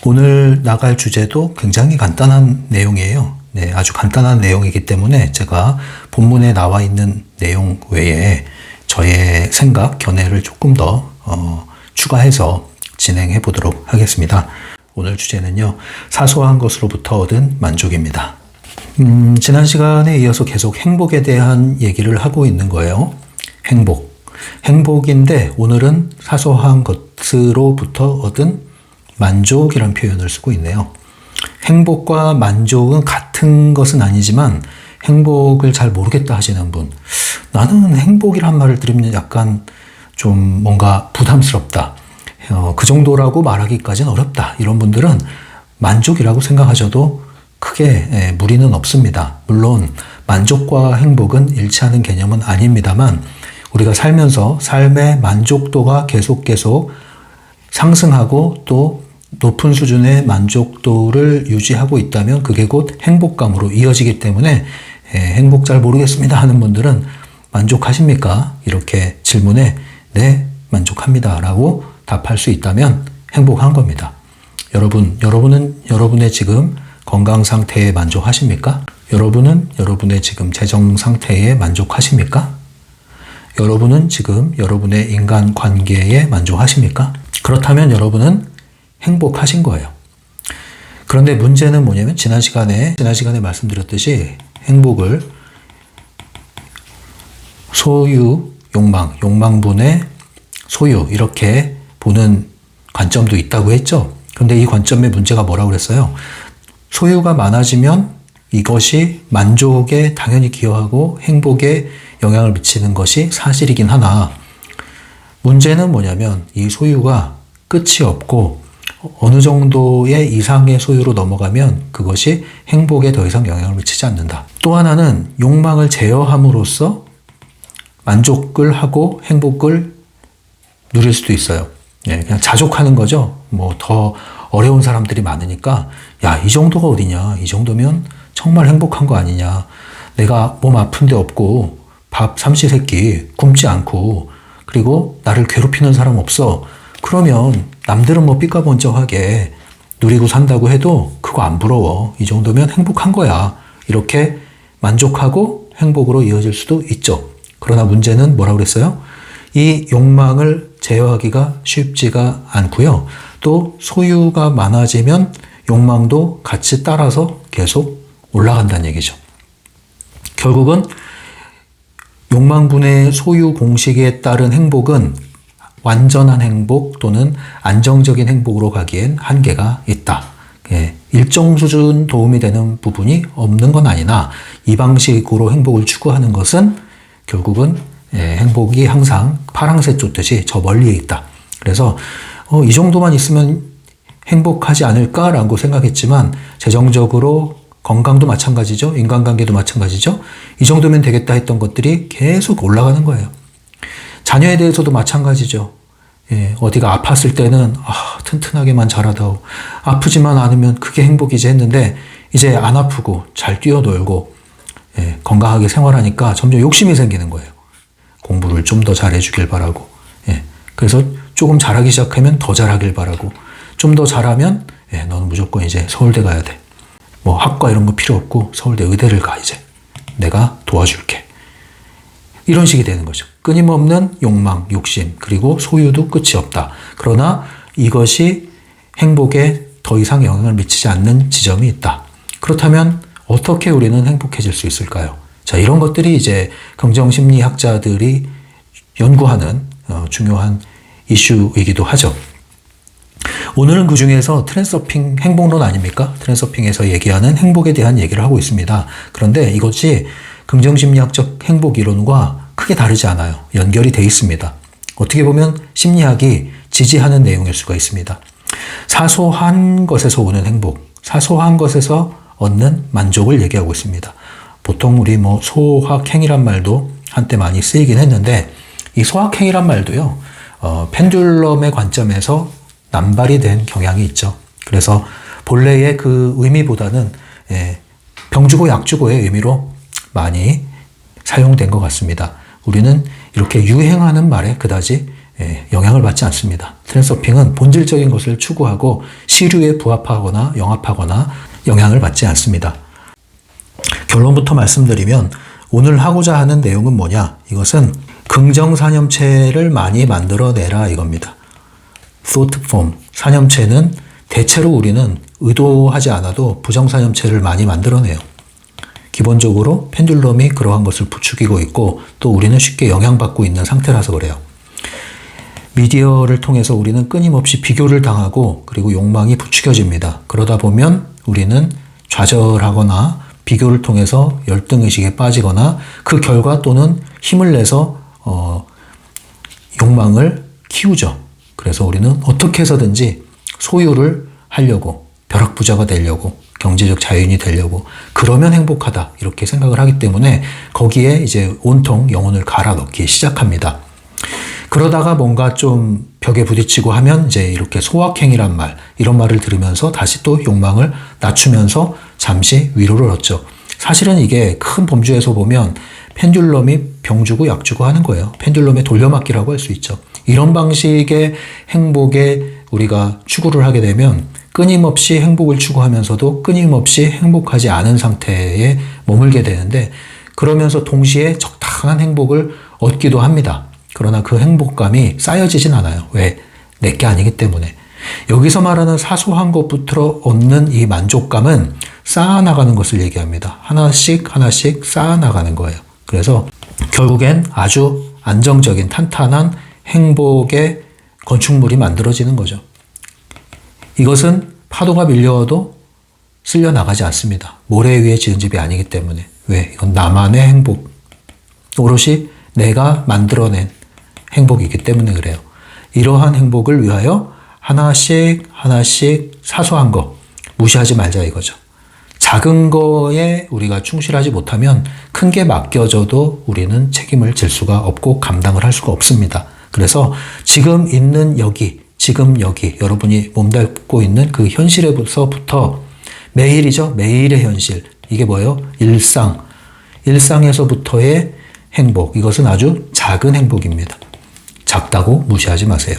오늘 나갈 주제도 굉장히 간단한 내용이에요. 네, 아주 간단한 내용이기 때문에 제가 본문에 나와 있는 내용 외에 저의 생각, 견해를 조금 더 추가해서 진행해 보도록 하겠습니다. 오늘 주제는요, 사소한 것으로부터 얻은 만족입니다. 지난 시간에 이어서 계속 행복에 대한 얘기를 하고 있는 거예요. 행복인데 오늘은 사소한 것으로부터 얻은 만족이란 표현을 쓰고 있네요. 행복과 만족은 같은 것은 아니지만 행복을 잘 모르겠다 하시는 분, 나는 행복이란 말을 들으면 약간 좀 뭔가 부담스럽다, 그 정도라고 말하기까지는 어렵다, 이런 분들은 만족이라고 생각하셔도 크게 무리는 없습니다. 물론 만족과 행복은 일치하는 개념은 아닙니다만 우리가 살면서 삶의 만족도가 계속 상승하고 또 높은 수준의 만족도를 유지하고 있다면 그게 곧 행복감으로 이어지기 때문에 행복 잘 모르겠습니다 하는 분들은 만족하십니까? 이렇게 질문에 네, 만족합니다 라고 답할 수 있다면 행복한 겁니다. 여러분은 여러분의 지금 건강 상태에 만족하십니까? 여러분은 여러분의 지금 재정 상태에 만족하십니까? 여러분은 지금 여러분의 인간 관계에 만족하십니까? 그렇다면 여러분은 행복하신 거예요. 그런데 문제는 뭐냐면 지난 시간에 말씀드렸듯이 행복을 소유, 욕망분의 소유 이렇게 보는 관점도 있다고 했죠. 그런데 이 관점의 문제가 뭐라고 그랬어요? 소유가 많아지면 이것이 만족에 당연히 기여하고 행복에 영향을 미치는 것이 사실이긴 하나 문제는 뭐냐면 이 소유가 끝이 없고 어느 정도의 이상의 소유로 넘어가면 그것이 행복에 더 이상 영향을 미치지 않는다. 또 하나는 욕망을 제어함으로써 만족을 하고 행복을 누릴 수도 있어요. 그냥 자족하는 거죠. 뭐 더 어려운 사람들이 많으니까 야, 이 정도가 어디냐, 이 정도면 정말 행복한 거 아니냐, 내가 몸 아픈 데 없고 밥 삼시세끼 굶지 않고 그리고 나를 괴롭히는 사람 없어, 그러면 남들은 뭐 삐까번쩍하게 누리고 산다고 해도 그거 안 부러워, 이 정도면 행복한 거야, 이렇게 만족하고 행복으로 이어질 수도 있죠. 그러나 문제는 뭐라고 그랬어요? 이 욕망을 제어하기가 쉽지가 않고요. 또 소유가 많아지면 욕망도 같이 따라서 계속 올라간다는 얘기죠. 결국은 욕망분의 소유 공식에 따른 행복은 완전한 행복 또는 안정적인 행복으로 가기엔 한계가 있다. 일정 수준 도움이 되는 부분이 없는 건 아니나 이 방식으로 행복을 추구하는 것은 결국은 행복이 항상 파랑새 쫓듯이 저 멀리에 있다. 그래서 이 정도만 있으면 행복하지 않을까라고 생각했지만 재정적으로 건강도 마찬가지죠. 인간관계도 마찬가지죠. 이 정도면 되겠다 했던 것들이 계속 올라가는 거예요. 자녀에 대해서도 마찬가지죠. 어디가 아팠을 때는 튼튼하게만 자라다오, 아프지만 않으면 그게 행복이지 했는데 이제 안 아프고 잘 뛰어놀고 건강하게 생활하니까 점점 욕심이 생기는 거예요. 공부를 좀 더 잘해주길 바라고, 그래서 조금 잘하기 시작하면 더 잘하길 바라고, 좀 더 잘하면 너는 무조건 이제 서울대 가야 돼, 뭐 학과 이런 거 필요 없고 서울대 의대를 가, 이제 내가 도와줄게, 이런 식이 되는 거죠. 끊임없는 욕망, 욕심, 그리고 소유도 끝이 없다. 그러나 이것이 행복에 더 이상 영향을 미치지 않는 지점이 있다. 그렇다면 어떻게 우리는 행복해질 수 있을까요? 자, 이런 것들이 이제 긍정심리학자들이 연구하는 중요한 이슈이기도 하죠. 오늘은 그 중에서 트랜서핑 행복론 아닙니까? 트랜서핑에서 얘기하는 행복에 대한 얘기를 하고 있습니다. 그런데 이것이 긍정심리학적 행복 이론과 크게 다르지 않아요. 연결이 돼 있습니다. 어떻게 보면 심리학이 지지하는 내용일 수가 있습니다. 사소한 것에서 오는 행복, 사소한 것에서 얻는 만족을 얘기하고 있습니다. 보통 우리 뭐 소확행이란 말도 한때 많이 쓰이긴 했는데 이 소확행이란 말도요, 펜듈럼의 관점에서 남발이 된 경향이 있죠. 그래서 본래의 그 의미보다는 병 주고 약 주고의 의미로 많이 사용된 것 같습니다. 우리는 이렇게 유행하는 말에 그다지 영향을 받지 않습니다. 트랜스서핑은 본질적인 것을 추구하고 시류에 부합하거나 영합하거나 영향을 받지 않습니다. 결론부터 말씀드리면 오늘 하고자 하는 내용은 뭐냐? 이것은 긍정산염체를 많이 만들어내라 이겁니다. thought form, 산염체는 대체로 우리는 의도하지 않아도 부정산염체를 많이 만들어내요. 기본적으로 펜듈럼이 그러한 것을 부추기고 있고 또 우리는 쉽게 영향받고 있는 상태라서 그래요. 미디어를 통해서 우리는 끊임없이 비교를 당하고 그리고 욕망이 부추겨집니다. 그러다 보면 우리는 좌절하거나 비교를 통해서 열등의식에 빠지거나 그 결과 또는 힘을 내서 욕망을 키우죠. 그래서 우리는 어떻게 해서든지 소유를 하려고 벼락부자가 되려고 경제적 자유인이 되려고 그러면 행복하다 이렇게 생각을 하기 때문에 거기에 이제 온통 영혼을 갈아 넣기 시작합니다. 그러다가 뭔가 좀 벽에 부딪히고 하면 이제 이렇게 소확행이란 말, 이런 말을 들으면서 다시 또 욕망을 낮추면서 잠시 위로를 얻죠. 사실은 이게 큰 범주에서 보면 펜듈럼이 병 주고 약 주고 하는 거예요. 펜듈럼의 돌려막기라고 할 수 있죠. 이런 방식의 행복에 우리가 추구를 하게 되면 끊임없이 행복을 추구하면서도 끊임없이 행복하지 않은 상태에 머물게 되는데 그러면서 동시에 적당한 행복을 얻기도 합니다. 그러나 그 행복감이 쌓여지진 않아요. 왜? 내게 아니기 때문에. 여기서 말하는 사소한 것부터 얻는 이 만족감은 쌓아나가는 것을 얘기합니다. 하나씩 하나씩 쌓아나가는 거예요. 그래서 결국엔 아주 안정적인 탄탄한 행복의 건축물이 만들어지는 거죠. 이것은 파도가 밀려와도 쓸려 나가지 않습니다. 모래 위에 지은 집이 아니기 때문에. 왜? 이건 나만의 행복. 오롯이 내가 만들어낸 행복이기 때문에 그래요. 이러한 행복을 위하여 하나씩 하나씩 사소한 거 무시하지 말자 이거죠. 작은 거에 우리가 충실하지 못하면 큰 게 맡겨져도 우리는 책임을 질 수가 없고 감당을 할 수가 없습니다. 그래서 지금 있는 여기, 지금 여기 여러분이 몸담고 있는 그 현실에서부터 매일이죠. 매일의 현실. 이게 뭐예요? 일상. 일상에서부터의 행복. 이것은 아주 작은 행복입니다. 작다고 무시하지 마세요.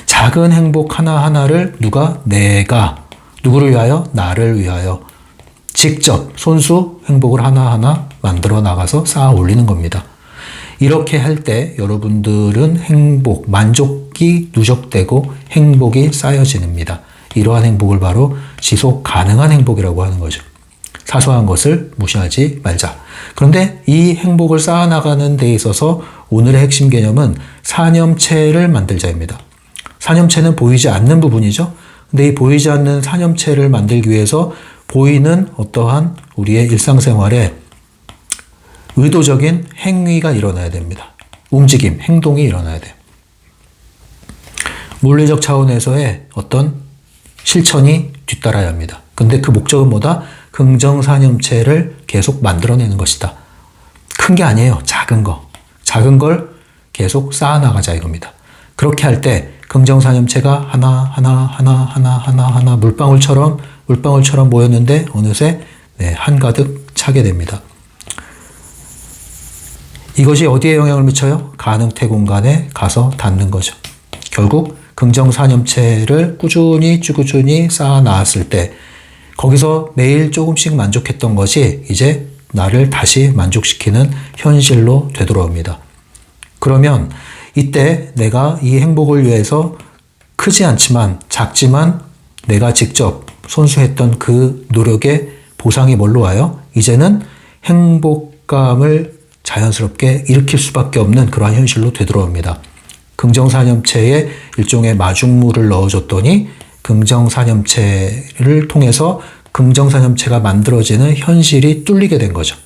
작은 행복 하나하나를 내가 누구를 위하여? 나를 위하여 직접 손수 행복을 하나하나 만들어 나가서 쌓아 올리는 겁니다. 이렇게 할 때 여러분들은 행복, 만족이 누적되고 행복이 쌓여집니다. 이러한 행복을 바로 지속 가능한 행복이라고 하는 거죠. 사소한 것을 무시하지 말자. 그런데 이 행복을 쌓아나가는 데 있어서 오늘의 핵심 개념은 산염체를 만들자입니다. 산염체는 보이지 않는 부분이죠. 근데 이 보이지 않는 산염체를 만들기 위해서 보이는 어떠한 우리의 일상생활에 의도적인 행위가 일어나야 됩니다. 움직임, 행동이 일어나야 돼요. 물리적 차원에서의 어떤 실천이 뒤따라야 합니다. 근데 그 목적은 뭐다? 긍정산염체를 계속 만들어내는 것이다. 큰 게 아니에요. 작은 거. 작은 걸 계속 쌓아나가자 이겁니다. 그렇게 할 때 긍정산염체가 하나 물방울처럼 모였는데 어느새 한가득 차게 됩니다. 이것이 어디에 영향을 미쳐요? 가능태 공간에 가서 닿는 거죠. 결국 긍정산염체를 꾸준히 쌓아 나왔을 때 거기서 매일 조금씩 만족했던 것이 이제 나를 다시 만족시키는 현실로 되돌아옵니다. 그러면 이때 내가 이 행복을 위해서 크지 않지만 작지만 내가 직접 손수했던 그 노력의 보상이 뭘로 와요? 이제는 행복감을 자연스럽게 일으킬 수밖에 없는 그러한 현실로 되돌아옵니다. 긍정산염체에 일종의 마중물을 넣어줬더니 긍정산염체를 통해서 긍정산염체가 만들어지는 현실이 뚫리게 된 거죠.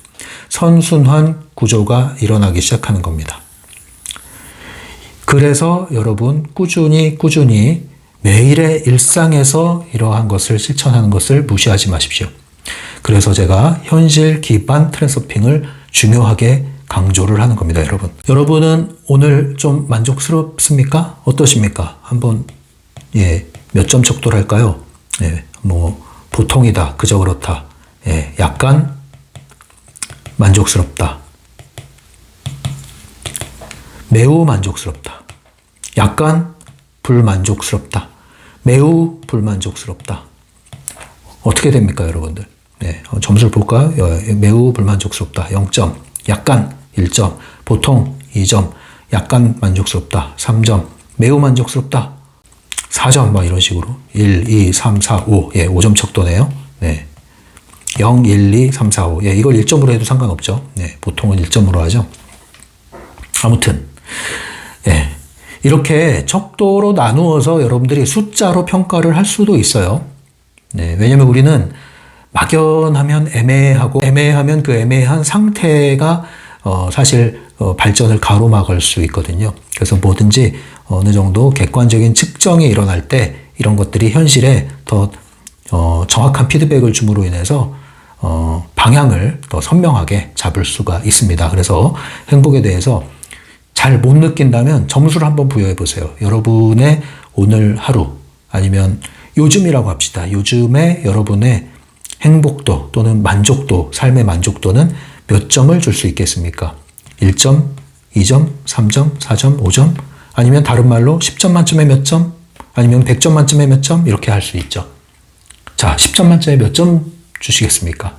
선순환 구조가 일어나기 시작하는 겁니다. 그래서 여러분 꾸준히 매일의 일상에서 이러한 것을 실천하는 것을 무시하지 마십시오. 그래서 제가 현실 기반 트랜스서핑을 중요하게 강조를 하는 겁니다, 여러분. 여러분은 오늘 좀 만족스럽습니까? 어떠십니까? 한번 몇 점 척도를 할까요? 보통이다, 그저 그렇다. 약간 만족스럽다. 매우 만족스럽다. 약간 불만족스럽다. 매우 불만족스럽다. 어떻게 됩니까, 여러분들? 네, 점수를 볼까요? 매우 불만족스럽다. 0점. 약간 1점. 보통 2점. 약간 만족스럽다. 3점. 매우 만족스럽다. 4점. 막 이런 식으로. 1, 2, 3, 4, 5. 예, 5점 척도네요. 네. 0, 1, 2, 3, 4, 5. 예, 이걸 1점으로 해도 상관없죠. 네, 보통은 1점으로 하죠. 아무튼, 예. 이렇게 척도로 나누어서 여러분들이 숫자로 평가를 할 수도 있어요. 네, 왜냐면 우리는 막연하면 애매하고, 애매하면 그 애매한 상태가, 사실, 발전을 가로막을 수 있거든요. 그래서 뭐든지 어느 정도 객관적인 측정이 일어날 때 이런 것들이 현실에 더, 정확한 피드백을 줌으로 인해서, 방향을 더 선명하게 잡을 수가 있습니다. 그래서 행복에 대해서 잘 못 느낀다면 점수를 한번 부여해 보세요. 여러분의 오늘 하루 아니면 요즘이라고 합시다. 요즘에 여러분의 행복도 또는 만족도, 삶의 만족도는 몇 점을 줄 수 있겠습니까? 1점, 2점, 3점, 4점, 5점? 아니면 다른 말로 10점 만점에 몇 점? 아니면 100점 만점에 몇 점? 이렇게 할 수 있죠. 자, 10점 만점에 몇 점 주시겠습니까?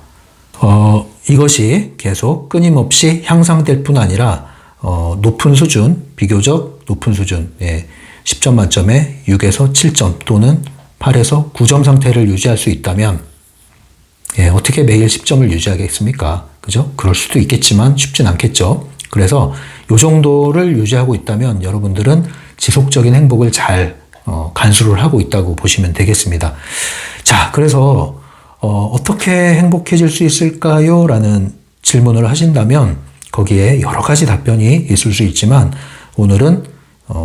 이것이 계속 끊임없이 향상될 뿐 아니라 높은 수준, 비교적 높은 수준, 예, 10점 만점에 6에서 7점 또는 8에서 9점 상태를 유지할 수 있다면, 예, 어떻게 매일 10점을 유지하겠습니까? 그죠? 그럴 수도 있겠지만 쉽진 않겠죠. 그래서 이 정도를 유지하고 있다면 여러분들은 지속적인 행복을 잘 간수를 하고 있다고 보시면 되겠습니다. 자, 그래서 어떻게 행복해질 수 있을까요? 라는 질문을 하신다면 거기에 여러 가지 답변이 있을 수 있지만 오늘은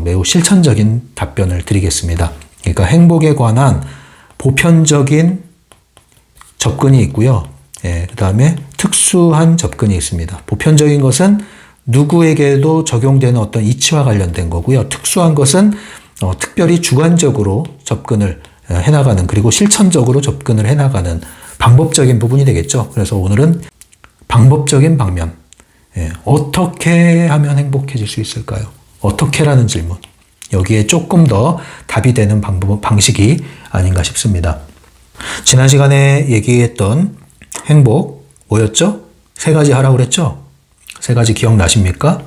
매우 실천적인 답변을 드리겠습니다. 그러니까 행복에 관한 보편적인 접근이 있고요. 예, 그 다음에 특수한 접근이 있습니다. 보편적인 것은 누구에게도 적용되는 어떤 이치와 관련된 거고요. 특수한 것은 특별히 주관적으로 접근을 해나가는, 그리고 실천적으로 접근을 해나가는 방법적인 부분이 되겠죠. 그래서 오늘은 방법적인 방면, 예, 어떻게 하면 행복해질 수 있을까요? 어떻게라는 질문. 여기에 조금 더 답이 되는 방식이 아닌가 싶습니다. 지난 시간에 얘기했던 행복 뭐였죠? 세 가지 하라고 그랬죠? 세 가지 기억나십니까?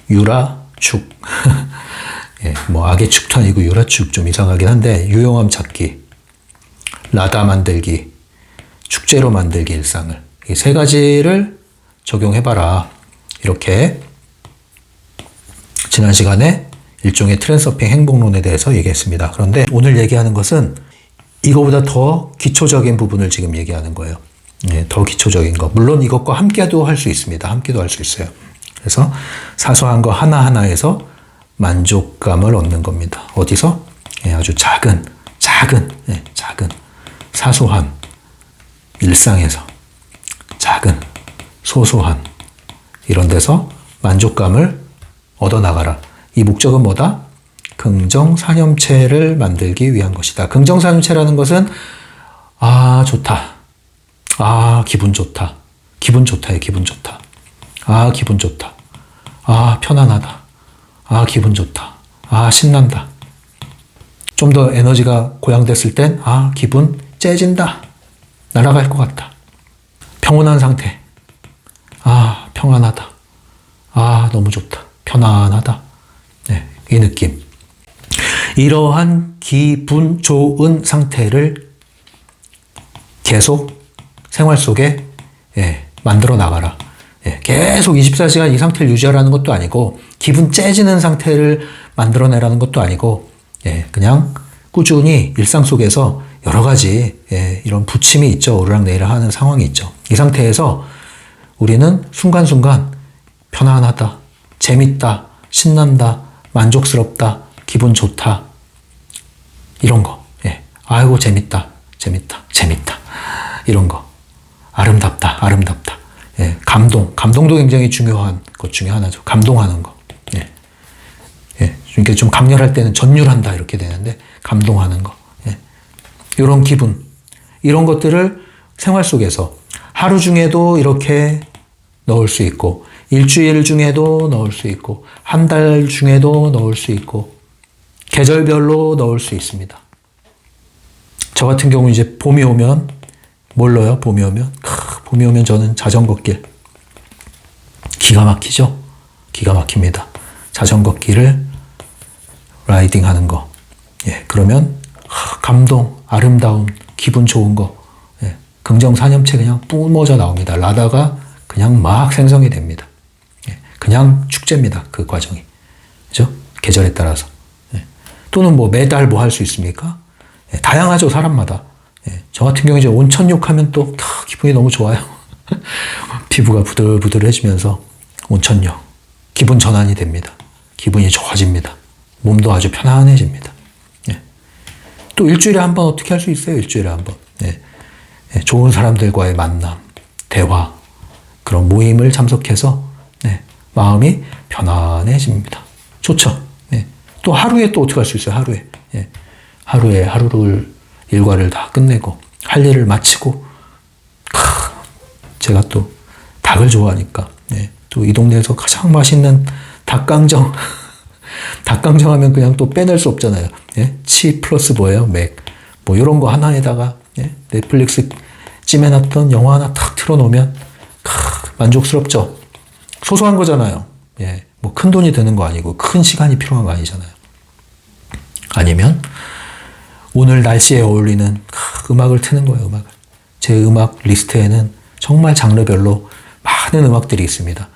유라축. 예, 뭐 악의 축도 아니고 유라축 좀 이상하긴 한데, 유용함 찾기, 라다 만들기, 축제로 만들기 일상을. 이 세 가지를 적용해봐라. 이렇게 지난 시간에 일종의 트랜서핑 행복론에 대해서 얘기했습니다. 그런데 오늘 얘기하는 것은 이거보다 더 기초적인 부분을 지금 얘기하는 거예요. 네, 더 기초적인 거. 물론 이것과 함께도 할 수 있습니다. 함께도 할 수 있어요. 그래서 사소한 거 하나하나에서 만족감을 얻는 겁니다. 어디서? 네, 아주 작은 사소한 일상에서 작은 소소한 이런 데서 만족감을 얻어나가라. 이 목적은 뭐다? 긍정사념체를 만들기 위한 것이다. 긍정사념체라는 것은 좋다. 기분 좋다. 기분 좋다요. 기분 좋다. 기분 좋다. 편안하다. 기분 좋다. 신난다. 좀 더 에너지가 고양됐을 땐 기분 째진다. 날아갈 것 같다. 평온한 상태. 평안하다. 너무 좋다. 편안하다. 네, 이 느낌. 이러한 기분 좋은 상태를 계속 생활 속에 만들어 나가라. 계속 24시간 이 상태를 유지하라는 것도 아니고, 기분 째지는 상태를 만들어내라는 것도 아니고, 그냥 꾸준히 일상 속에서 여러 가지 이런 부침이 있죠. 오르락내리락 하는 상황이 있죠. 이 상태에서 우리는 순간순간 편안하다, 재밌다, 신난다, 만족스럽다, 기분 좋다, 이런 거. 아이고 재밌다, 이런 거. 아름답다. 감동도 굉장히 중요한 것 중에 하나죠. 감동하는 거. 그러니까 좀 강렬할 때는 전율한다 이렇게 되는데, 감동하는 거. 이런 기분, 이런 것들을 생활 속에서 하루 중에도 이렇게 넣을 수 있고, 일주일 중에도 넣을 수 있고, 한 달 중에도 넣을 수 있고, 계절별로 넣을 수 있습니다. 저 같은 경우 이제 봄이 오면, 뭘 넣어요? 봄이 오면? 봄이 오면 저는 자전거길. 기가 막히죠? 기가 막힙니다. 자전거길을 라이딩 하는 거. 예, 그러면 감동, 아름다움, 기분 좋은 거. 예, 긍정사념체 그냥 뿜어져 나옵니다. 라다가 그냥 막 생성이 됩니다. 예, 그냥 축제입니다. 그 과정이. 그죠? 계절에 따라서. 예, 또는 뭐 매달 뭐 할 수 있습니까? 예, 다양하죠, 사람마다. 예, 저 같은 경우 이제 온천욕 하면 또 기분이 너무 좋아요. 피부가 부들부들해지면서 온천욕. 기분 전환이 됩니다. 기분이 좋아집니다. 몸도 아주 편안해집니다. 예. 또 일주일에 한 번 어떻게 할 수 있어요? 일주일에 한 번. 예. 예, 좋은 사람들과의 만남, 대화, 그런 모임을 참석해서 네, 마음이 편안해집니다. 좋죠? 예. 또 하루에 또 어떻게 할 수 있어요? 하루에. 예. 하루에 하루를 일과를 다 끝내고 할 일을 마치고 제가 또 닭을 좋아하니까 예. 또 이 동네에서 가장 맛있는 닭강정 닭강정 하면 그냥 또 빼낼 수 없잖아요. 예? 치 플러스 뭐예요? 맥. 뭐 이런 거 하나에다가 예? 넷플릭스 찜해놨던 영화 하나 탁 틀어놓으면 만족스럽죠. 소소한 거잖아요. 예. 뭐 큰 돈이 드는 거 아니고 큰 시간이 필요한 거 아니잖아요. 아니면 오늘 날씨에 어울리는 음악을 트는 거예요. 음악을. 제 음악 리스트에는 정말 장르별로 많은 음악들이 있습니다.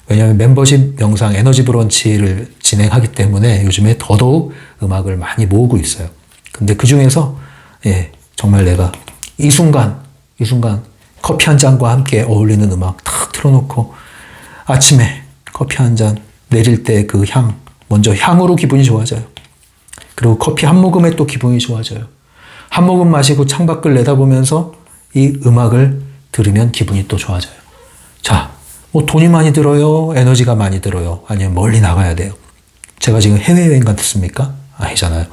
왜냐하면 멤버십 명상 에너지 브런치를 진행하기 때문에 요즘에 더더욱 음악을 많이 모으고 있어요. 근데 그 중에서 예, 정말 내가 이 순간 커피 한 잔과 함께 어울리는 음악 탁 틀어놓고 아침에 커피 한 잔 내릴 때 그 향, 먼저 향으로 기분이 좋아져요. 그리고 커피 한 모금에 또 기분이 좋아져요. 한 모금 마시고 창밖을 내다보면서 이 음악을 들으면 기분이 또 좋아져요. 자, 뭐 돈이 많이 들어요? 에너지가 많이 들어요? 아니면 멀리 나가야 돼요? 제가 지금 해외여행 갔습니까? 아니잖아요.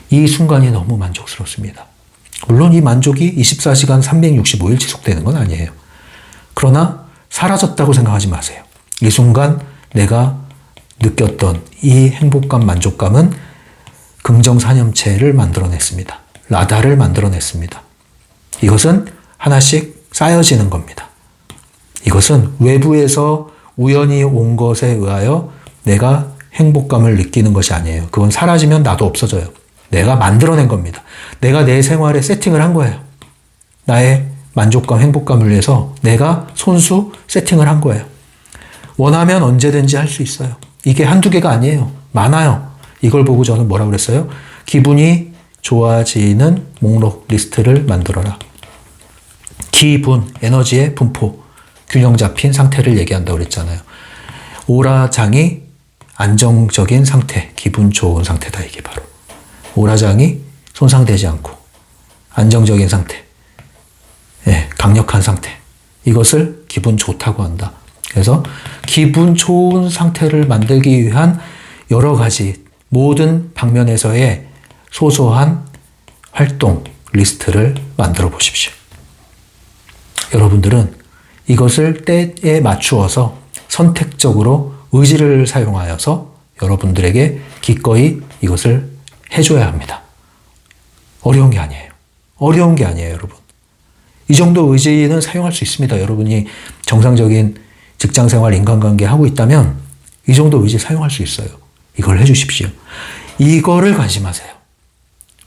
이 순간이 너무 만족스럽습니다. 물론 이 만족이 24시간 365일 지속되는 건 아니에요. 그러나 사라졌다고 생각하지 마세요. 이 순간 내가 느꼈던 이 행복감, 만족감은 긍정사념체를 만들어냈습니다. 라다를 만들어냈습니다. 이것은 하나씩 쌓여지는 겁니다. 이것은 외부에서 우연히 온 것에 의하여 내가 행복감을 느끼는 것이 아니에요. 그건 사라지면 나도 없어져요. 내가 만들어낸 겁니다. 내가 내 생활에 세팅을 한 거예요. 나의 만족감, 행복감을 위해서 내가 손수 세팅을 한 거예요. 원하면 언제든지 할 수 있어요. 이게 한두 개가 아니에요. 많아요. 이걸 보고 저는 뭐라고 그랬어요? 기분이 좋아지는 목록 리스트를 만들어라. 기분, 에너지의 분포, 균형 잡힌 상태를 얘기한다고 그랬잖아요. 오라장이 안정적인 상태, 기분 좋은 상태다. 이게 바로. 오라장이 손상되지 않고 안정적인 상태, 예, 강력한 상태. 이것을 기분 좋다고 한다. 그래서 기분 좋은 상태를 만들기 위한 여러 가지 모든 방면에서의 소소한 활동 리스트를 만들어 보십시오. 여러분들은 이것을 때에 맞추어서 선택적으로 의지를 사용하여서 여러분들에게 기꺼이 이것을 해줘야 합니다. 어려운 게 아니에요. 어려운 게 아니에요, 여러분. 이 정도 의지는 사용할 수 있습니다. 여러분이 정상적인 직장생활, 인간관계 하고 있다면 이 정도 의지 사용할 수 있어요. 이걸 해주십시오. 이거를 관심하세요.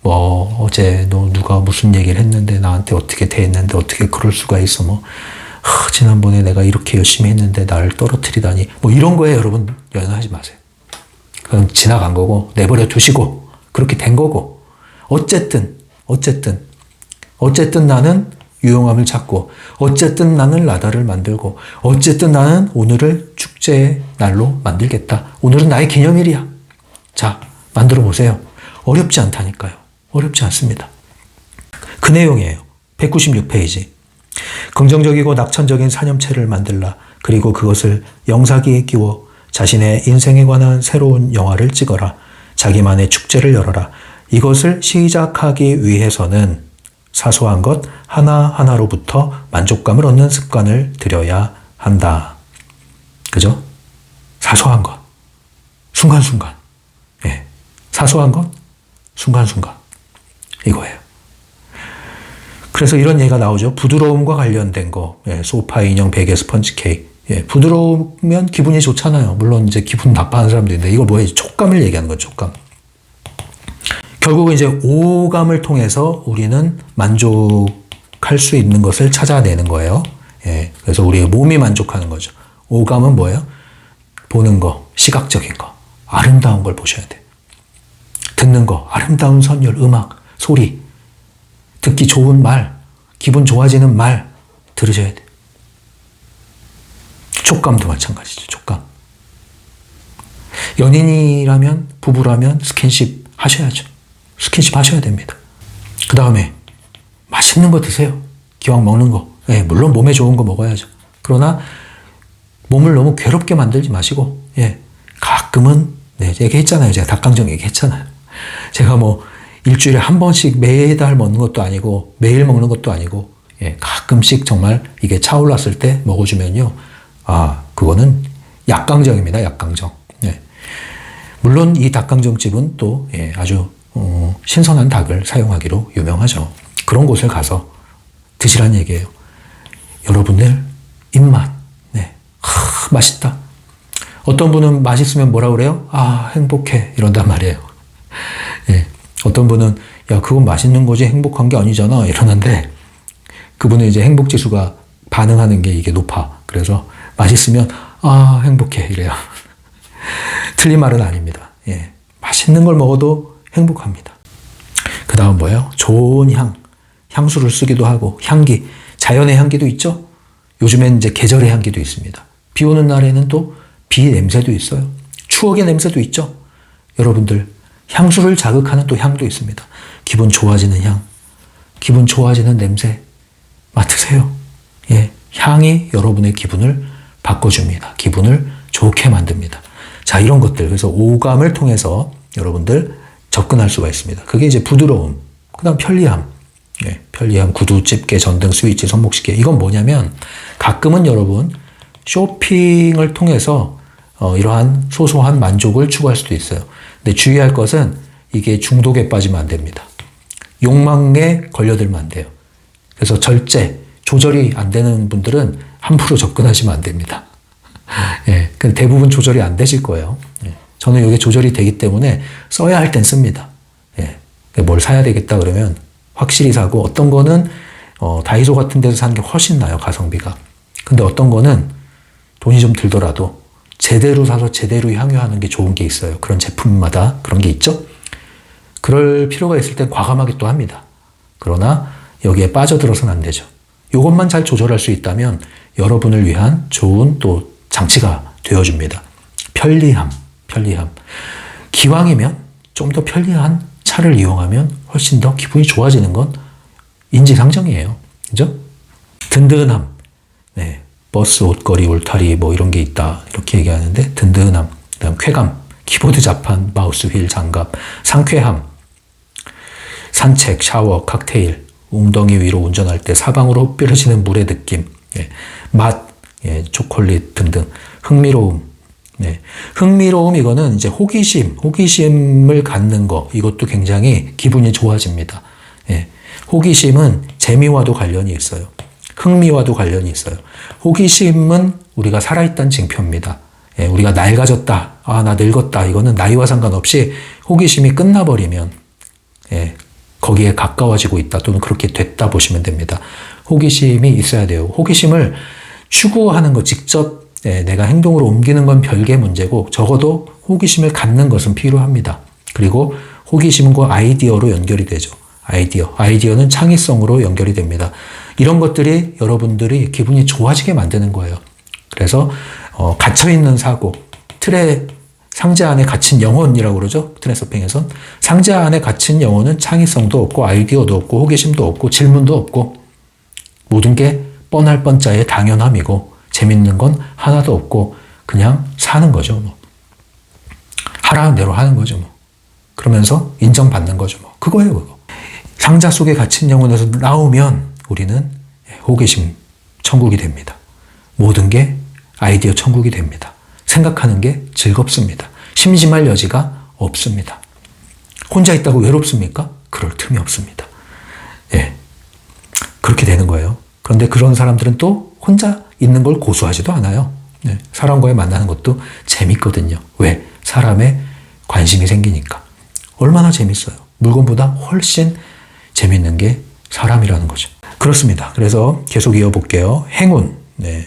뭐 어제 너 누가 무슨 얘기를 했는데 나한테 어떻게 대했는데 어떻게 그럴 수가 있어. 뭐 지난번에 내가 이렇게 열심히 했는데 나를 떨어뜨리다니. 뭐 이런 거에 여러분 연연하지 마세요. 그건 지나간 거고 내버려 두시고 그렇게 된 거고 어쨌든 나는 유용함을 찾고 어쨌든 나는 라다를 만들고 어쨌든 나는 오늘을 축제의 날로 만들겠다. 오늘은 나의 기념일이야. 자, 만들어 보세요. 어렵지 않다니까요. 어렵지 않습니다. 그 내용이에요. 196페이지. 긍정적이고 낙천적인 사념체를 만들라. 그리고 그것을 영사기에 끼워 자신의 인생에 관한 새로운 영화를 찍어라. 자기만의 축제를 열어라. 이것을 시작하기 위해서는 사소한 것 하나하나로부터 만족감을 얻는 습관을 들여야 한다. 그죠? 사소한 것. 순간순간. 예. 사소한 것, 순간순간. 이거예요. 그래서 이런 얘기가 나오죠. 부드러움과 관련된 거. 예. 소파, 인형, 베개, 스펀지 케이크. 예. 부드러우면 기분이 좋잖아요. 물론 이제 기분 나빠하는 사람도 있는데 이걸 뭐예요? 촉감을 얘기하는 거죠. 촉감. 결국은 이제 오감을 통해서 우리는 만족할 수 있는 것을 찾아내는 거예요. 예. 그래서 우리의 몸이 만족하는 거죠. 오감은 뭐예요? 보는 거, 시각적인 거. 아름다운 걸 보셔야 돼. 듣는 거, 아름다운 선율, 음악, 소리. 듣기 좋은 말, 기분 좋아지는 말 들으셔야 돼. 촉감도 마찬가지죠. 촉감. 연인이라면, 부부라면 스킨십 하셔야죠. 스킨십 하셔야 됩니다. 그 다음에 맛있는 거 드세요. 기왕 먹는 거. 예, 물론 몸에 좋은 거 먹어야죠. 그러나 몸을 너무 괴롭게 만들지 마시고, 예, 가끔은, 네, 얘기했잖아요. 제가 닭강정 얘기했잖아요. 제가 뭐 일주일에 한 번씩 매달 먹는 것도 아니고 매일 먹는 것도 아니고, 예, 가끔씩 정말 이게 차올랐을 때 먹어주면요. 아, 그거는 약강정입니다. 약강정. 예. 물론 이 닭강정집은 또, 예, 아주 신선한 닭을 사용하기로 유명하죠. 그런 곳을 가서 드시라는 얘기예요. 여러분들 입맛, 네, 맛있다. 어떤 분은 맛있으면 뭐라 그래요? 아, 행복해. 이런단 말이에요. 예. 어떤 분은 야, 그건 맛있는 거지 행복한 게 아니잖아. 이러는데 그분은 이제 행복지수가 반응하는 게 이게 높아. 그래서 맛있으면 아, 행복해. 이래요. 틀린 말은 아닙니다. 예. 맛있는 걸 먹어도 행복합니다. 그 다음 뭐예요? 좋은 향. 향수를 쓰기도 하고 향기. 자연의 향기도 있죠? 요즘엔 이제 계절의 향기도 있습니다. 비 오는 날에는 또 비 냄새도 있어요. 추억의 냄새도 있죠? 여러분들 향수를 자극하는 또 향도 있습니다. 기분 좋아지는 향, 기분 좋아지는 냄새 맡으세요. 예, 향이 여러분의 기분을 바꿔줍니다. 기분을 좋게 만듭니다. 자, 이런 것들. 그래서 오감을 통해서 여러분들 접근할 수가 있습니다. 그게 이제 부드러움, 그 다음 편리함. 예, 편리함, 구두, 집게, 전등, 스위치, 손목시계. 이건 뭐냐면 가끔은 여러분 쇼핑을 통해서 이러한 소소한 만족을 추구할 수도 있어요. 근데 주의할 것은 이게 중독에 빠지면 안 됩니다. 욕망에 걸려들면 안 돼요. 그래서 절제, 조절이 안 되는 분들은 함부로 접근하시면 안 됩니다. 예, 근데 대부분 조절이 안 되실 거예요. 예, 저는 이게 조절이 되기 때문에 써야 할 땐 씁니다. 예, 뭘 사야 되겠다 그러면 확실히 사고, 어떤 거는 다이소 같은 데서 사는 게 훨씬 나아요, 가성비가. 근데 어떤 거는 돈이 좀 들더라도 제대로 사서 제대로 향유하는 게 좋은 게 있어요. 그런 제품마다 그런 게 있죠. 그럴 필요가 있을 땐 과감하게 또 합니다. 그러나 여기에 빠져들어서는 안 되죠. 이것만 잘 조절할 수 있다면 여러분을 위한 좋은 또 장치가 되어줍니다. 편리함. 기왕이면 좀 더 편리한 차를 이용하면 훨씬 더 기분이 좋아지는 건 인지상정이에요. 그죠? 든든함. 네. 버스, 옷걸이, 울타리 뭐 이런 게 있다. 이렇게 얘기하는데 든든함. 그다음 쾌감. 키보드, 자판, 마우스, 휠, 장갑. 상쾌함. 산책, 샤워, 칵테일. 웅덩이 위로 운전할 때 사방으로 흡별해지는 물의 느낌. 예. 맛, 예. 초콜릿 등등. 흥미로움. 네. 흥미로움, 이거는 이제 호기심을 갖는 거. 이것도 굉장히 기분이 좋아집니다. 예. 호기심은 재미와도 관련이 있어요. 흥미와도 관련이 있어요. 호기심은 우리가 살아있다는 징표입니다. 예. 우리가 낡아졌다. 아, 나 늙었다. 이거는 나이와 상관없이 호기심이 끝나버리면, 예. 거기에 가까워지고 있다. 또는 그렇게 됐다 보시면 됩니다. 호기심이 있어야 돼요. 호기심을 추구하는 거, 직접 내가 행동으로 옮기는 건 별개 문제고, 적어도 호기심을 갖는 것은 필요합니다. 그리고 호기심과 아이디어로 연결이 되죠. 아이디어는 창의성으로 연결이 됩니다. 이런 것들이 여러분들이 기분이 좋아지게 만드는 거예요. 그래서 갇혀있는 사고, 상자 안에 갇힌 영혼이라고 그러죠. 트랜서핑에선. 상자 안에 갇힌 영혼은 창의성도 없고 아이디어도 없고 호기심도 없고 질문도 없고, 모든 게 뻔할 뻔짜의 당연함이고 재밌는 건 하나도 없고 그냥 사는 거죠. 뭐. 하라는 대로 하는 거죠. 뭐. 그러면서 인정받는 거죠. 뭐. 그거예요. 그거. 상자 속에 갇힌 영혼에서 나오면 우리는 호기심 천국이 됩니다. 모든 게 아이디어 천국이 됩니다. 생각하는 게 즐겁습니다. 심심할 여지가 없습니다. 혼자 있다고 외롭습니까? 그럴 틈이 없습니다. 예. 그렇게 되는 거예요. 그런데 그런 사람들은 또 혼자 있는 걸 고수하지도 않아요. 네. 사람과의 만나는 것도 재밌거든요. 왜? 사람의 관심이 생기니까. 얼마나 재밌어요. 물건보다 훨씬 재밌는 게 사람이라는 거죠. 그렇습니다. 그래서 계속 이어볼게요. 행운, 네.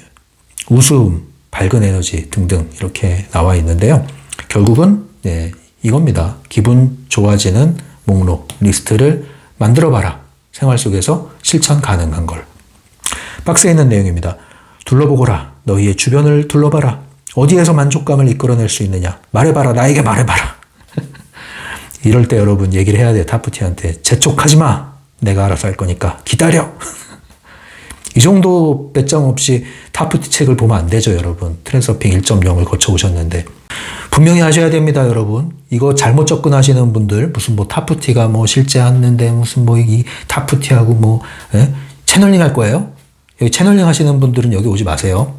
웃음, 밝은 에너지 등등 이렇게 나와 있는데요. 결국은 네, 이겁니다. 기분 좋아지는 목록, 리스트를 만들어봐라. 생활 속에서 실천 가능한 걸. 박스에 있는 내용입니다. 둘러보거라. 너희의 주변을 둘러봐라. 어디에서 만족감을 이끌어낼 수 있느냐. 말해봐라. 나에게 말해봐라. 이럴 때 여러분 얘기를 해야 돼요. 타프티한테. 재촉하지 마. 내가 알아서 할 거니까 기다려. 이 정도 배짱 없이 타프티 책을 보면 안 되죠, 여러분. 트랜서핑 1.0을 거쳐오셨는데. 분명히 하셔야 됩니다, 여러분. 이거 잘못 접근하시는 분들, 무슨 뭐 타프티가 뭐 실제 하는데 무슨 뭐 이 타프티하고 뭐, 예? 채널링 할 거예요? 여기 채널링 하시는 분들은 여기 오지 마세요.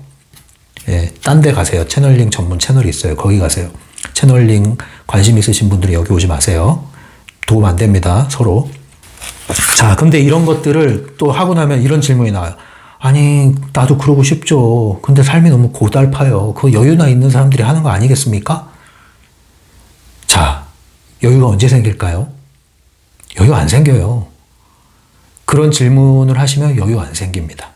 예, 딴 데 가세요. 채널링 전문 채널이 있어요. 거기 가세요. 채널링 관심 있으신 분들이 여기 오지 마세요. 도움 안 됩니다, 서로. 자, 근데 이런 것들을 또 하고 나면 이런 질문이 나와요. 아니, 나도 그러고 싶죠. 근데 삶이 너무 고달파요. 그 여유나 있는 사람들이 하는 거 아니겠습니까? 자, 여유가 언제 생길까요? 여유 안 생겨요. 그런 질문을 하시면 여유 안 생깁니다.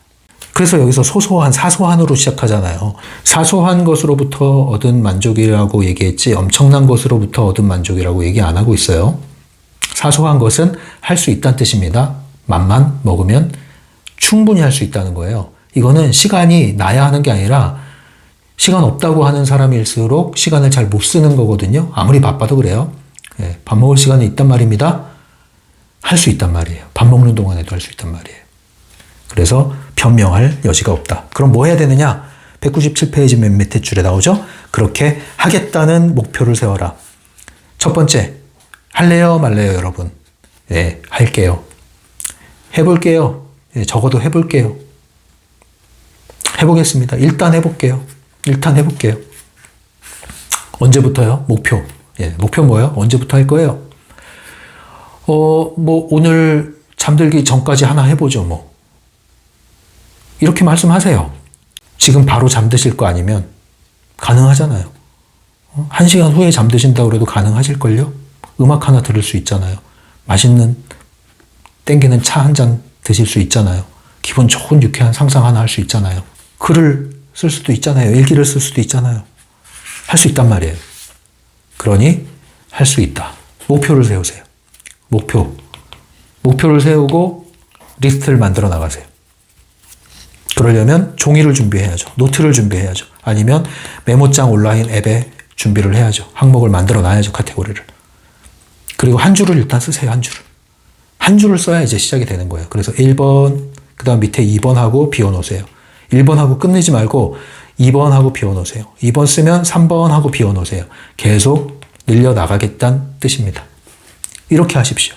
그래서 여기서 소소한, 사소한으로 시작하잖아요. 사소한 것으로부터 얻은 만족이라고 얘기했지 엄청난 것으로부터 얻은 만족이라고 얘기 안 하고 있어요. 사소한 것은 할 수 있다는 뜻입니다. 맘만 먹으면 충분히 할 수 있다는 거예요. 이거는 시간이 나야 하는 게 아니라 시간 없다고 하는 사람일수록 시간을 잘 못 쓰는 거거든요. 아무리 바빠도 그래요. 예, 밥 먹을 시간이 있단 말입니다. 할 수 있단 말이에요. 밥 먹는 동안에도 할 수 있단 말이에요. 그래서 변명할 여지가 없다. 그럼 뭐 해야 되느냐? 197페이지 맨 밑에 줄에 나오죠? 그렇게 하겠다는 목표를 세워라. 첫 번째, 할래요 말래요 여러분? 네, 할게요. 해볼게요. 네, 적어도 해볼게요. 해보겠습니다. 일단 해볼게요. 일단 해볼게요. 언제부터요? 목표. 예, 목표 뭐예요? 언제부터 할 거예요? 뭐 오늘 잠들기 전까지 하나 해보죠 뭐. 이렇게 말씀하세요. 지금 바로 잠드실 거 아니면 가능하잖아요. 1시간 후에 잠드신다고 해도 가능하실걸요? 음악 하나 들을 수 있잖아요. 맛있는 땡기는 차 한 잔 드실 수 있잖아요. 기분 좋은 유쾌한 상상 하나 할 수 있잖아요. 글을 쓸 수도 있잖아요. 일기를 쓸 수도 있잖아요. 할 수 있단 말이에요. 그러니 할 수 있다. 목표를 세우세요. 목표를 세우고 리스트를 만들어 나가세요. 그러려면 종이를 준비해야죠. 노트를 준비해야죠. 아니면 메모장 온라인 앱에 준비를 해야죠. 항목을 만들어 놔야죠. 카테고리를. 그리고 한 줄을 일단 쓰세요. 한 줄을. 한 줄을 써야 이제 시작이 되는 거예요. 그래서 1번, 그 다음 밑에 2번하고 비워놓으세요. 1번하고 끝내지 말고 2번하고 비워놓으세요. 2번 쓰면 3번하고 비워놓으세요. 계속 늘려나가겠다는 뜻입니다. 이렇게 하십시오.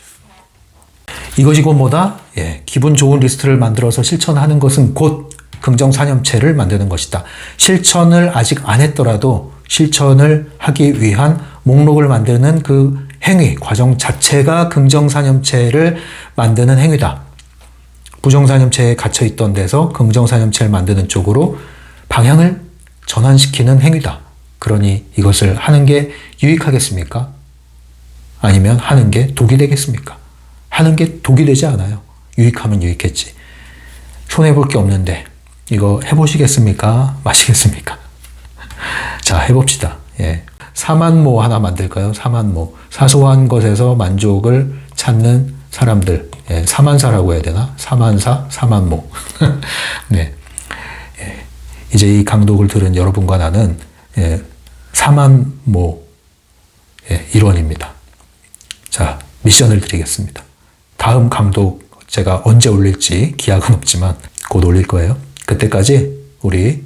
이것이 곧 뭐다? 예, 기분 좋은 리스트를 만들어서 실천하는 것은 곧 긍정사념체를 만드는 것이다. 실천을 아직 안 했더라도 실천을 하기 위한 목록을 만드는 그 행위, 과정 자체가 긍정사념체를 만드는 행위다. 부정사념체에 갇혀있던 데서 긍정사념체를 만드는 쪽으로 방향을 전환시키는 행위다. 그러니 이것을 하는 게 유익하겠습니까? 아니면 하는 게 독이 되겠습니까? 하는 게 독이 되지 않아요. 유익하면 유익했지. 손해볼 게 없는데 이거 해보시겠습니까? 마시겠습니까? 자, 해봅시다. 예. 사만모 하나 만들까요? 사만모. 사소한 것에서 만족을 찾는 사람들. 예, 사만사라고 해야 되나? 사만사, 사만모. 네. 예. 이제 이 강독을 들은 여러분과 나는 예, 사만모 예, 일원입니다. 자, 미션을 드리겠습니다. 다음 강독 제가 언제 올릴지 기약은 없지만 곧 올릴 거예요. 그때까지 우리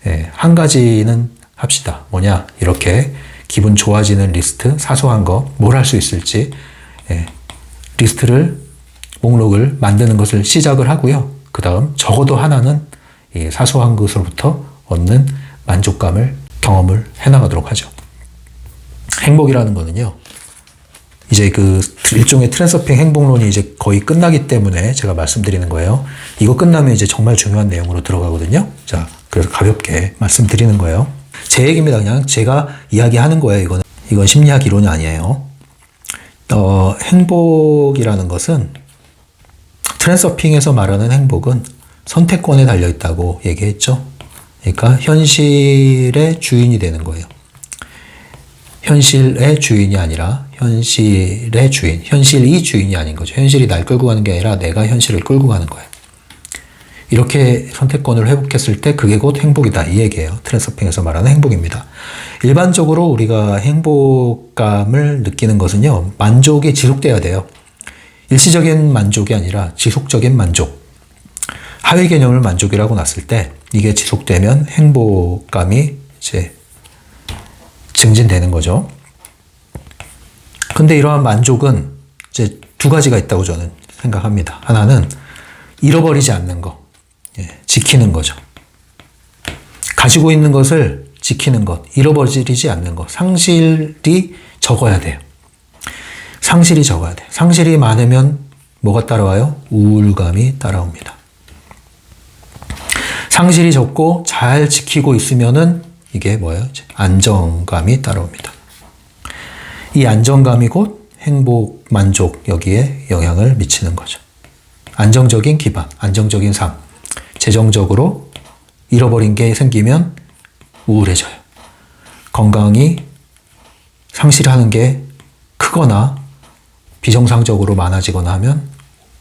예, 한 가지는 합시다. 뭐냐? 이렇게 기분 좋아지는 리스트, 사소한 거, 뭘 할 수 있을지 예, 리스트를, 목록을 만드는 것을 시작을 하고요. 그 다음 적어도 하나는 이 사소한 것으로부터 얻는 만족감을 경험을 해나가도록 하죠. 행복이라는 거는요, 이제 그 일종의 트랜서핑 행복론이 이제 거의 끝나기 때문에 제가 말씀드리는 거예요. 이거 끝나면 이제 정말 중요한 내용으로 들어가거든요. 자, 그래서 가볍게 말씀드리는 거예요. 제 얘기입니다. 그냥 제가 이야기하는 거예요. 이건 심리학 이론이 아니에요. 행복이라는 것은, 트랜서핑에서 말하는 행복은 선택권에 달려있다고 얘기했죠. 그러니까 현실의 주인이 되는 거예요. 현실의 주인이 아니라 현실의 주인, 현실이 주인이 아닌 거죠. 현실이 날 끌고 가는 게 아니라 내가 현실을 끌고 가는 거예요. 이렇게 선택권을 회복했을 때 그게 곧 행복이다, 이 얘기예요. 트랜서핑에서 말하는 행복입니다. 일반적으로 우리가 행복감을 느끼는 것은요, 만족이 지속돼야 돼요. 일시적인 만족이 아니라 지속적인 만족. 하위 개념을 만족이라고 놨을 때 이게 지속되면 행복감이 이제 증진되는 거죠. 근데 이러한 만족은 이제 두 가지가 있다고 저는 생각합니다. 하나는 잃어버리지 않는 거, 지키는 거죠. 가지고 있는 것을 지키는 것, 잃어버리지 않는 것, 상실이 적어야 돼요. 상실이 적어야 돼요. 상실이 많으면 뭐가 따라와요? 우울감이 따라옵니다. 상실이 적고 잘 지키고 있으면은 이게 뭐예요? 안정감이 따라옵니다. 이 안정감이 곧 행복, 만족, 여기에 영향을 미치는 거죠. 안정적인 기반, 안정적인 삶. 재정적으로 잃어버린 게 생기면 우울해져요. 건강이 상실하는 게 크거나 비정상적으로 많아지거나 하면,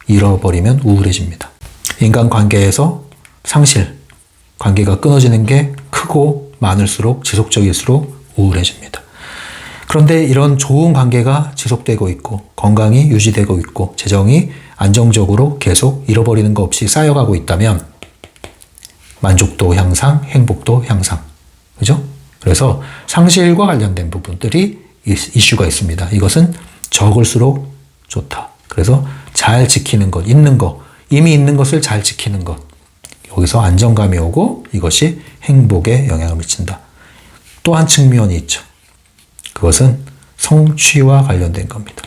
잃어버리면 우울해집니다. 인간관계에서 상실, 관계가 끊어지는 게 크고 많을수록, 지속적일수록 우울해집니다. 그런데 이런 좋은 관계가 지속되고 있고, 건강이 유지되고 있고, 재정이 안정적으로 계속 잃어버리는 거 없이 쌓여가고 있다면 만족도 향상, 행복도 향상. 그죠? 그래서 상실과 관련된 부분들이 이슈가 있습니다. 이것은 적을수록 좋다. 그래서 잘 지키는 것, 있는 것, 이미 있는 것을 잘 지키는 것. 여기서 안정감이 오고 이것이 행복에 영향을 미친다. 또 한 측면이 있죠. 그것은 성취와 관련된 겁니다.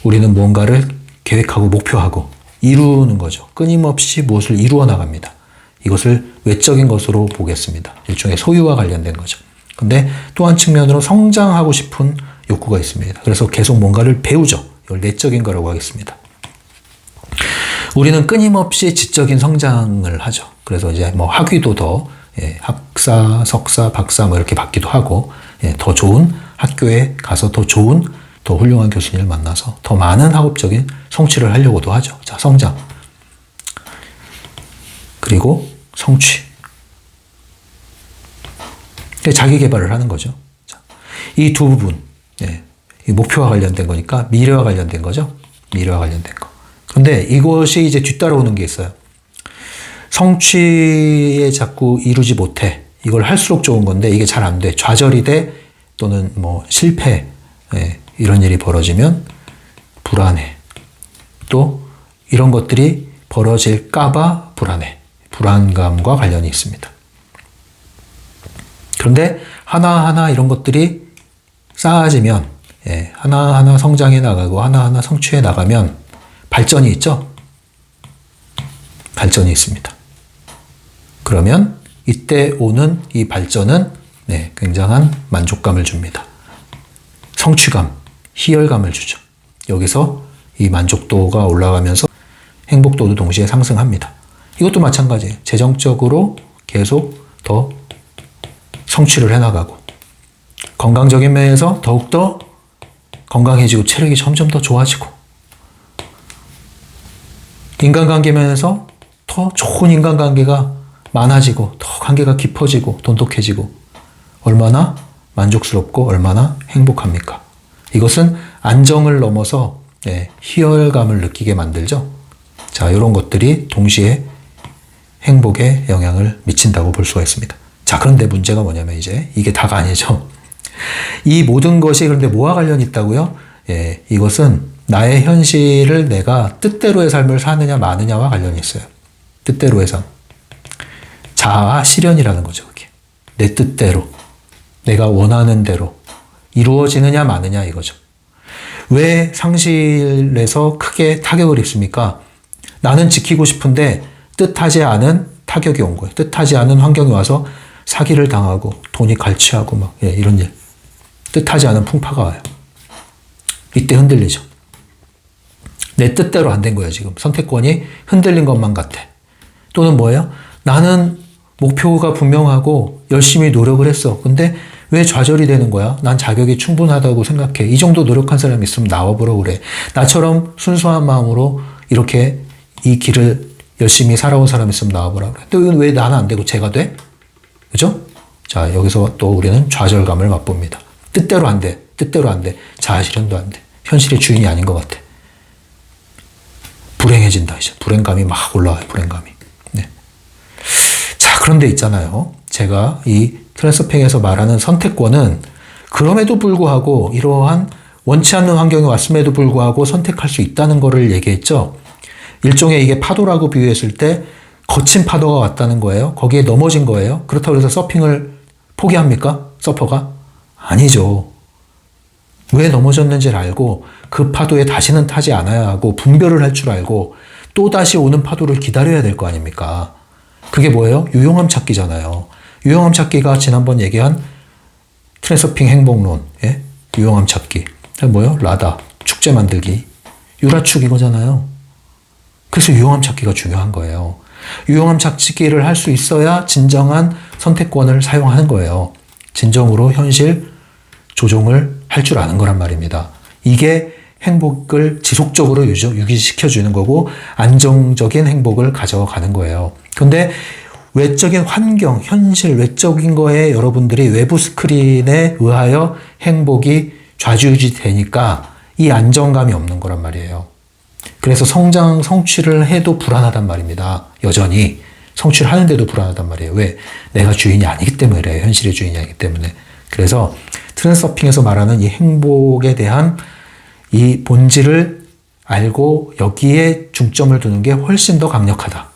우리는 무언가를 계획하고 목표하고 이루는 거죠. 끊임없이 무엇을 이루어 나갑니다. 이것을 외적인 것으로 보겠습니다. 일종의 소유와 관련된 거죠. 근데 또 한 측면으로 성장하고 싶은 욕구가 있습니다. 그래서 계속 뭔가를 배우죠. 이걸 내적인 거라고 하겠습니다. 우리는 끊임없이 지적인 성장을 하죠. 그래서 이제 뭐 학위도 더 학사, 석사, 박사 뭐 이렇게 받기도 하고, 더 좋은 학교에 가서 더 좋은, 더 훌륭한 교수님을 만나서 더 많은 학업적인 성취를 하려고도 하죠. 자, 성장. 그리고 성취. 자기 개발을 하는 거죠. 이 두 부분, 이 목표와 관련된 거니까 미래와 관련된 거죠. 미래와 관련된 거. 그런데 이것이 이제 뒤따라오는 게 있어요. 성취에 자꾸 이루지 못해. 이걸 할수록 좋은 건데 이게 잘 안 돼. 좌절이 돼. 또는 뭐 실패. 이런 일이 벌어지면 불안해. 또 이런 것들이 벌어질까봐 불안해. 불안감과 관련이 있습니다. 그런데 하나하나 이런 것들이 쌓아지면, 하나하나 성장해 나가고 하나하나 성취해 나가면 발전이 있죠? 발전이 있습니다. 그러면 이때 오는 이 발전은 굉장한 만족감을 줍니다. 성취감, 희열감을 주죠. 여기서 이 만족도가 올라가면서 행복도도 동시에 상승합니다. 이것도 마찬가지예요. 재정적으로 계속 더 성취를 해나가고, 건강적인 면에서 더욱더 건강해지고 체력이 점점 더 좋아지고, 인간관계 면에서 더 좋은 인간관계가 많아지고, 더 관계가 깊어지고 돈독해지고, 얼마나 만족스럽고 얼마나 행복합니까? 이것은 안정을 넘어서 희열감을 느끼게 만들죠. 자, 이런 것들이 동시에 행복에 영향을 미친다고 볼 수가 있습니다. 자, 그런데 문제가 뭐냐면 이제 이게 다가 아니죠. 이 모든 것이 그런데 뭐와 관련이 있다고요? 이것은 나의 현실을 내가 뜻대로의 삶을 사느냐 마느냐와 관련이 있어요. 뜻대로의 삶. 자아 실현이라는 거죠, 그게. 내 뜻대로, 내가 원하는 대로 이루어지느냐 마느냐 이거죠. 왜 상실에서 크게 타격을 입습니까? 나는 지키고 싶은데 뜻하지 않은 타격이 온 거예요. 뜻하지 않은 환경이 와서 사기를 당하고 돈이 갈취하고 막 이런 일. 뜻하지 않은 풍파가 와요. 이때 흔들리죠. 내 뜻대로 안 된 거예요, 지금. 선택권이 흔들린 것만 같아. 또는 뭐예요? 나는 목표가 분명하고 열심히 노력을 했어. 근데 왜 좌절이 되는 거야? 난 자격이 충분하다고 생각해. 이 정도 노력한 사람이 있으면 나와보라 그래. 나처럼 순수한 마음으로 이렇게 이 길을 열심히 살아온 사람이 있으면 나와보라 그래. 또 왜 나는 안 되고 쟤가 돼? 그죠? 자, 여기서 또 우리는 좌절감을 맛봅니다. 뜻대로 안 돼. 뜻대로 안 돼. 자아실현도 안 돼. 현실의 주인이 아닌 것 같아. 불행해진다, 이제. 불행감이 막 올라와요, 불행감이. 네. 자, 그런데 있잖아요. 제가 이 트랜스서핑에서 말하는 선택권은 그럼에도 불구하고 이러한 원치 않는 환경이 왔음에도 불구하고 선택할 수 있다는 것을 얘기했죠. 일종의 이게 파도라고 비유했을 때 거친 파도가 왔다는 거예요. 거기에 넘어진 거예요. 그렇다고 해서 서핑을 포기합니까? 서퍼가? 아니죠. 왜 넘어졌는지를 알고 그 파도에 다시는 타지 않아야 하고 분별을 할 줄 알고 또 다시 오는 파도를 기다려야 될 거 아닙니까? 그게 뭐예요? 유용함 찾기잖아요. 유용함 찾기가 지난번 얘기한 트랜스서핑 행복론, 예? 유용함 찾기. 뭐예요? 라다, 축제 만들기, 유라축 이거잖아요. 그래서 유용함 찾기가 중요한 거예요. 유용함 찾기를 할 수 있어야 진정한 선택권을 사용하는 거예요. 진정으로 현실 조종을 할 줄 아는 거란 말입니다. 이게 행복을 지속적으로 유지시켜주는 거고 안정적인 행복을 가져가는 거예요. 근데 외적인 환경, 현실, 외적인 거에 여러분들이 외부 스크린에 의하여 행복이 좌지우지 되니까 이 안정감이 없는 거란 말이에요. 그래서 성취를 해도 불안하단 말입니다. 여전히 성취를 하는데도 불안하단 말이에요. 왜? 내가 주인이 아니기 때문에 그래요. 현실의 주인이 아니기 때문에. 그래서 트랜스서핑에서 말하는 이 행복에 대한 이 본질을 알고 여기에 중점을 두는 게 훨씬 더 강력하다.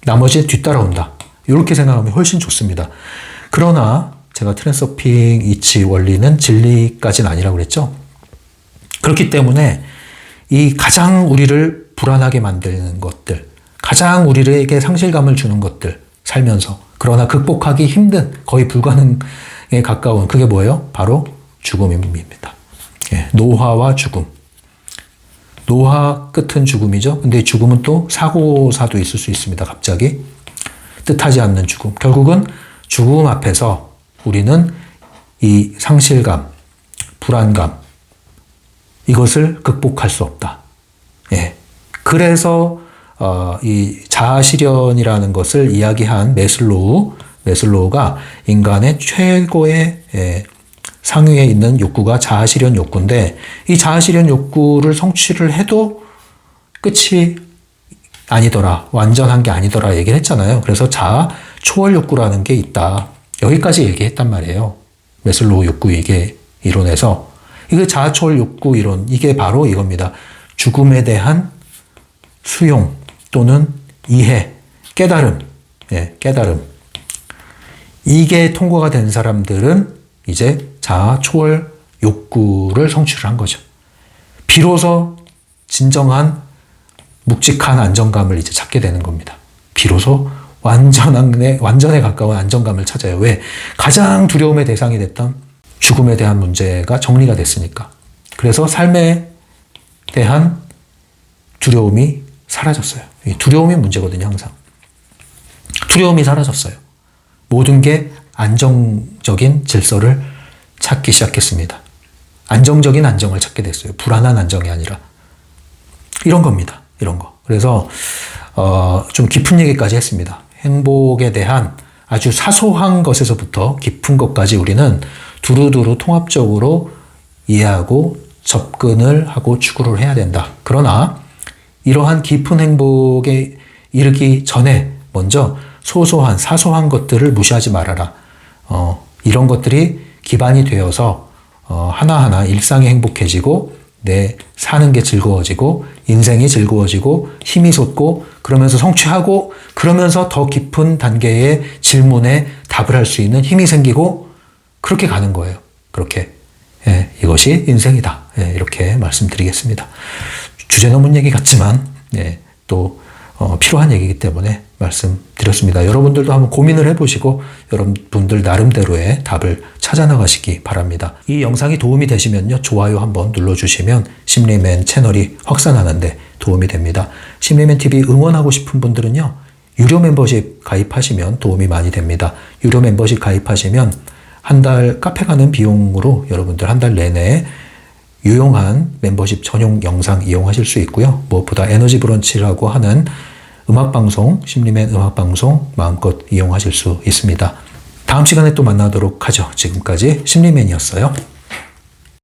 나머지 뒤따라온다. 이렇게 생각하면 훨씬 좋습니다. 그러나 제가 트랜스서핑 이치 원리는 진리까지는 아니라고 그랬죠. 그렇기 때문에 이 가장 우리를 불안하게 만드는 것들, 가장 우리에게 상실감을 주는 것들 살면서 그러나 극복하기 힘든 거의 불가능에 가까운 그게 뭐예요? 바로 죽음입니다. 예, 노화와 죽음. 노화 끝은 죽음이죠. 근데 죽음은 또 사고사도 있을 수 있습니다. 갑자기 뜻하지 않는 죽음. 결국은 죽음 앞에서 우리는 이 상실감, 불안감 이것을 극복할 수 없다. 예. 그래서 이 자아실현이라는 것을 이야기한 메슬로우가 인간의 최고의 상위에 있는 욕구가 자아실현 욕구인데 이 자아실현 욕구를 성취를 해도 끝이 아니더라. 완전한 게 아니더라 얘기를 했잖아요. 그래서 자아 초월 욕구라는 게 있다. 여기까지 얘기했단 말이에요. 메슬로우 욕구 이게 이론에서. 이게 자아 초월 욕구 이론. 이게 바로 이겁니다. 죽음에 대한 수용 또는 이해, 깨달음. 예, 깨달음. 이게 통과가 된 사람들은 이제 자아 초월 욕구를 성취를 한 거죠. 비로소 진정한 묵직한 안정감을 이제 찾게 되는 겁니다. 비로소 완전에 가까운 안정감을 찾아요. 왜? 가장 두려움의 대상이 됐던 죽음에 대한 문제가 정리가 됐으니까. 그래서 삶에 대한 두려움이 사라졌어요. 두려움이 문제거든요, 항상. 두려움이 사라졌어요. 모든 게 안정적인 질서를 찾기 시작했습니다. 안정적인 안정을 찾게 됐어요. 불안한 안정이 아니라. 이런 겁니다. 이런 거. 그래서 좀 깊은 얘기까지 했습니다. 행복에 대한 아주 사소한 것에서부터 깊은 것까지 우리는 두루두루 통합적으로 이해하고 접근을 하고 추구를 해야 된다. 그러나 이러한 깊은 행복에 이르기 전에 먼저 소소한 사소한 것들을 무시하지 말아라. 이런 것들이 기반이 되어서 하나하나 일상이 행복해지고 내 사는 게 즐거워지고 인생이 즐거워지고 힘이 솟고 그러면서 성취하고 그러면서 더 깊은 단계의 질문에 답을 할 수 있는 힘이 생기고 그렇게 가는 거예요. 그렇게. 예, 이것이 인생이다. 예, 이렇게 말씀드리겠습니다. 주제 넘은 얘기 같지만 예, 또 필요한 얘기이기 때문에 말씀드렸습니다. 여러분들도 한번 고민을 해보시고 여러분들 나름대로의 답을 찾아 나가시기 바랍니다. 이 영상이 도움이 되시면요, 좋아요 한번 눌러주시면 심리맨 채널이 확산하는데 도움이 됩니다. 심리맨 TV 응원하고 싶은 분들은요, 유료 멤버십 가입하시면 도움이 많이 됩니다. 유료 멤버십 가입하시면 한 달 카페 가는 비용으로 여러분들 한 달 내내 유용한 멤버십 전용 영상 이용하실 수 있고요. 무엇보다 에너지 브런치라고 하는 음악방송, 심리맨 음악방송 마음껏 이용하실 수 있습니다. 다음 시간에 또 만나도록 하죠. 지금까지 심리맨이었어요.